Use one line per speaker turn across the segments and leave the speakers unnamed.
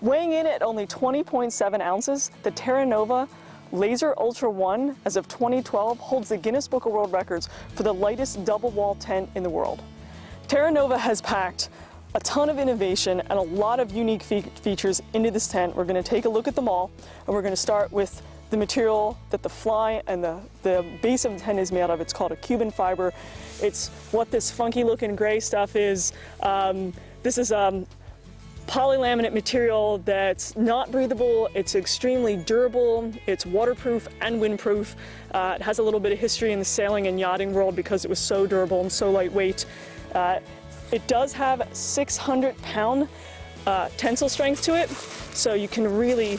Weighing in at only 20.7 ounces, the Teranova Laser Ultra One, as of 2012, holds the Guinness Book of World Records for the lightest double wall tent in the world. Teranova has packed a ton of innovation and a lot of unique features into this tent. We're going to take a look at them all, and we're going to start with the material that the fly and the base of the tent is made out of. It's called a Cuban fiber. It's what this funky looking gray stuff is. This is polylaminate material that's not breathable. It's extremely durable. It's waterproof and windproof. It has a little bit of history in the sailing and yachting world because it was so durable and so lightweight. It does have 600-pound tensile strength to it, so you can really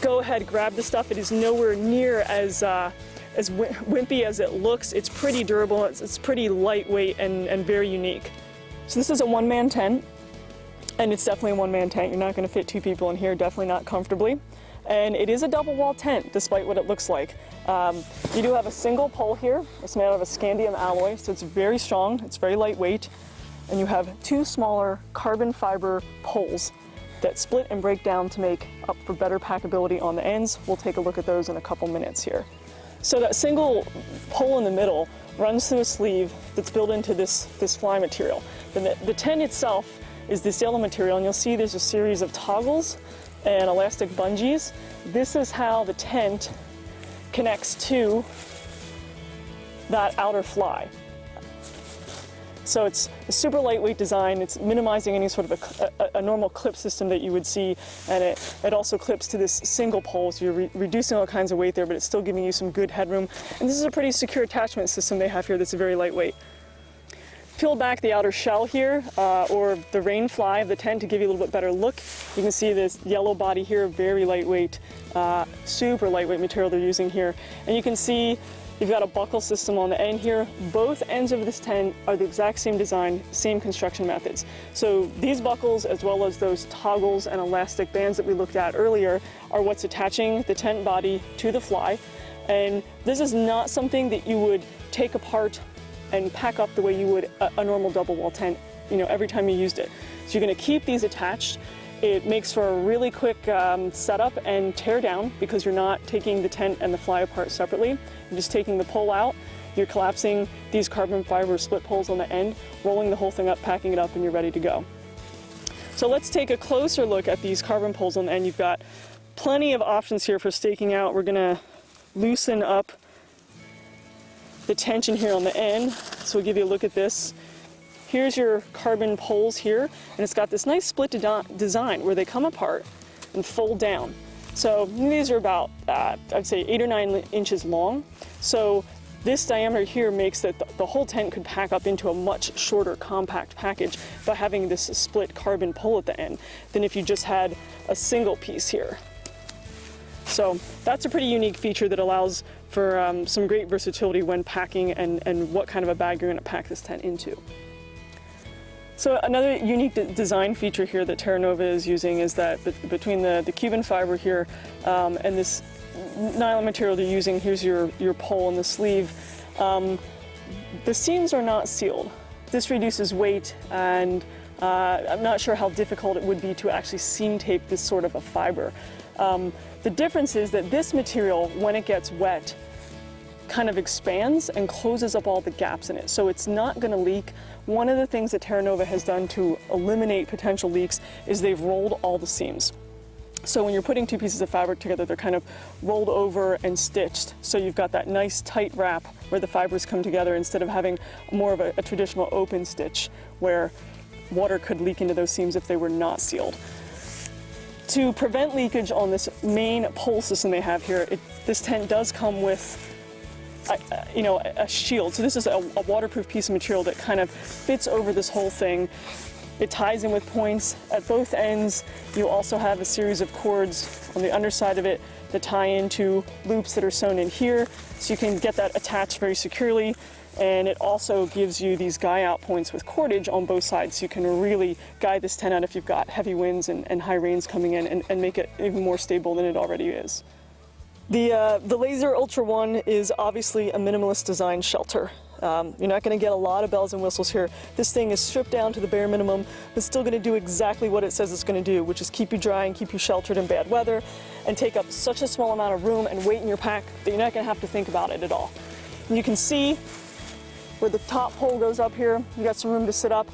go ahead, grab the stuff. It is nowhere near as wimpy as it looks. It's pretty durable, it's pretty lightweight and very unique. So this is a one-man tent, and it's definitely a one-man tent. You're not going to fit two people in here, definitely not comfortably. And it is a double-wall tent, despite what it looks like. You do have a single pole here. It's made out of a scandium alloy, so it's very strong, it's very lightweight. And you have two smaller carbon fiber poles that split and break down to make up for better packability on the ends. We'll take a look at those in a couple minutes here. So that single pole in the middle runs through a sleeve that's built into this fly material. The tent itself is this yellow material, and you'll see there's a series of toggles and elastic bungees. This is how the tent connects to that outer fly. So it's a super lightweight design. It's minimizing any sort of a normal clip system that you would see, and it also clips to this single pole, so you're reducing all kinds of weight there, but it's still giving you some good headroom. And this is a pretty secure attachment system they have here that's very lightweight. Peel back the outer shell here, or the rain fly of the tent to give you a little bit better look. You can see this yellow body here, very lightweight, super lightweight material they're using here. And you can see you've got a buckle system on the end here. Both ends of this tent are the exact same design, same construction methods. So these buckles, as well as those toggles and elastic bands that we looked at earlier, are what's attaching the tent body to the fly. And this is not something that you would take apart and pack up the way you would a normal double wall tent, every time you used it. So you're going to keep these attached. It makes for a really quick setup and tear down, because you're not taking the tent and the fly apart separately. You're just taking the pole out, you're collapsing these carbon fiber split poles on the end, rolling the whole thing up, packing it up, and you're ready to go. So let's take a closer look at these carbon poles on the end. You've got plenty of options here for staking out. We're going to loosen up the tension here on the end, so we'll give you a look at this. Here's your carbon poles here, and it's got this nice split design where they come apart and fold down. So these are about, I'd say 8 or 9 inches long. So this diameter here makes that the whole tent could pack up into a much shorter, compact package by having this split carbon pole at the end than if you just had a single piece here. So that's a pretty unique feature that allows for some great versatility when packing and what kind of a bag you're going to pack this tent into. So another unique design feature here that Teranova is using is that between the Cuban fiber here and this nylon material they're using, here's your pole and the sleeve, the seams are not sealed. This reduces weight, and I'm not sure how difficult it would be to actually seam tape this sort of a fiber. The difference is that this material, when it gets wet, kind of expands and closes up all the gaps in it, so it's not going to leak. One of the things that Teranova has done to eliminate potential leaks is they've rolled all the seams. So when you're putting two pieces of fabric together, they're kind of rolled over and stitched, so you've got that nice tight wrap where the fibers come together, instead of having more of a traditional open stitch where water could leak into those seams if they were not sealed. To prevent leakage on this main pole system they have here, this tent does come with a shield. So this is a waterproof piece of material that kind of fits over this whole thing. It ties in with points at both ends. You also have a series of cords on the underside of it that tie into loops that are sewn in here, so you can get that attached very securely. And it also gives you these guy out points with cordage on both sides, so you can really guide this tent out if you've got heavy winds and high rains coming in, and make it even more stable than it already is. The Laser Ultra One is obviously a minimalist design shelter. You're not going to get a lot of bells and whistles here. This thing is stripped down to the bare minimum, but still going to do exactly what it says it's going to do, which is keep you dry and keep you sheltered in bad weather, and take up such a small amount of room and weight in your pack that you're not going to have to think about it at all. And you can see where the top pole goes up here, you got some room to sit up.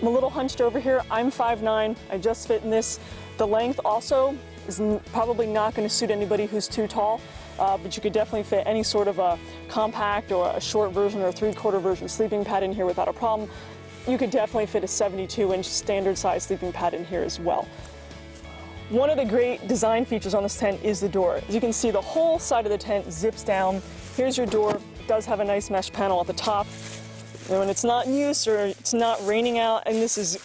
I'm a little hunched over here. I'm 5'9", I just fit in this. The length also is probably not going to suit anybody who's too tall, but you could definitely fit any sort of a compact or a short version or a 3/4 version sleeping pad in here without a problem. You could definitely fit a 72-inch standard size sleeping pad in here as well. One of the great design features on this tent is the door. As you can see, the whole side of the tent zips down. Here's your door. It does have a nice mesh panel at the top. And when it's not in use or it's not raining out, and this is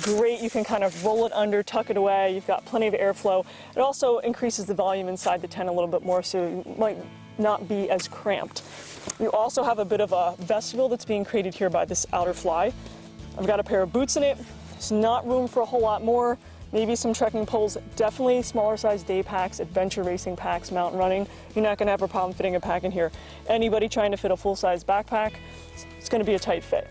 great, you can kind of roll it under, tuck it away. You've got plenty of airflow. It also increases the volume inside the tent a little bit more, so it might not be as cramped. You also have a bit of a vestibule that's being created here by this outer fly. I've got a pair of boots in it. There's not room for a whole lot more. Maybe some trekking poles, definitely smaller size day packs, adventure racing packs, mountain running. You're not going to have a problem fitting a pack in here. Anybody trying to fit a full-size backpack, it's going to be a tight fit.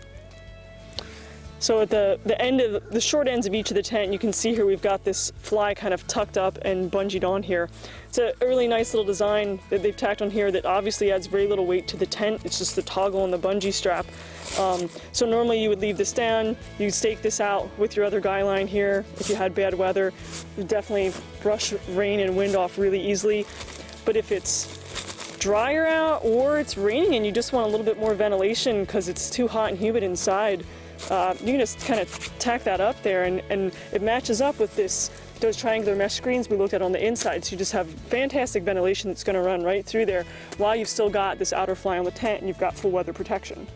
So at the end of the short ends of each of the tent, you can see here we've got this fly kind of tucked up and bungeed on here. It's a really nice little design that they've tacked on here that obviously adds very little weight to the tent. It's just the toggle and the bungee strap. So normally you would leave this down, you'd stake this out with your other guy line here. If you had bad weather, you'd definitely brush rain and wind off really easily. But if it's drier out or it's raining and you just want a little bit more ventilation because it's too hot and humid inside, you can just kind of tack that up there, and it matches up with those triangular mesh screens we looked at on the inside. So you just have fantastic ventilation that's going to run right through there while you've still got this outer fly on the tent and you've got full weather protection.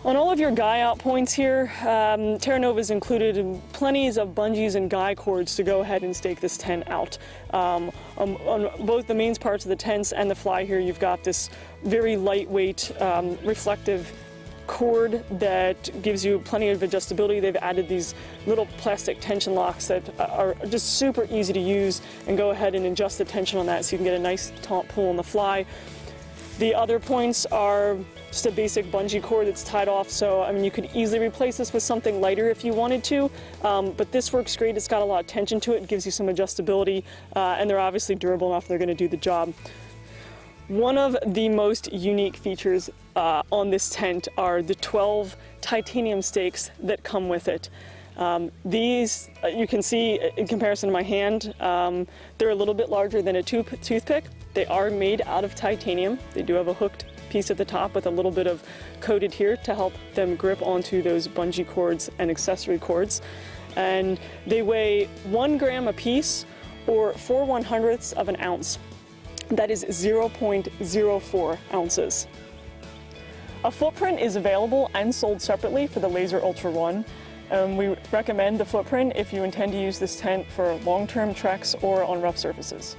On all of your guy out points here, Terranova's included in plenty of bungees and guy cords to go ahead and stake this tent out. On both the main parts of the tents and the fly here, you've got this very lightweight, reflective cord that gives you plenty of adjustability. They've added these little plastic tension locks that are just super easy to use, and go ahead and adjust the tension on that so you can get a nice taut pull on the fly. The other points are just a basic bungee cord that's tied off, so I mean you could easily replace this with something lighter if you wanted to, but this works great. It's got a lot of tension to it, gives you some adjustability, and they're obviously durable enough they're going to do the job. One of the most unique features on this tent are the 12 titanium stakes that come with it. These, you can see in comparison to my hand, they're a little bit larger than a toothpick. They are made out of titanium. They do have a hooked piece at the top with a little bit of coated here to help them grip onto those bungee cords and accessory cords. And they weigh 1 gram a piece, or 4/100ths of an ounce. That is 0.04 ounces. A footprint is available and sold separately for the Laser Ultra One. We recommend the footprint if you intend to use this tent for long-term treks or on rough surfaces.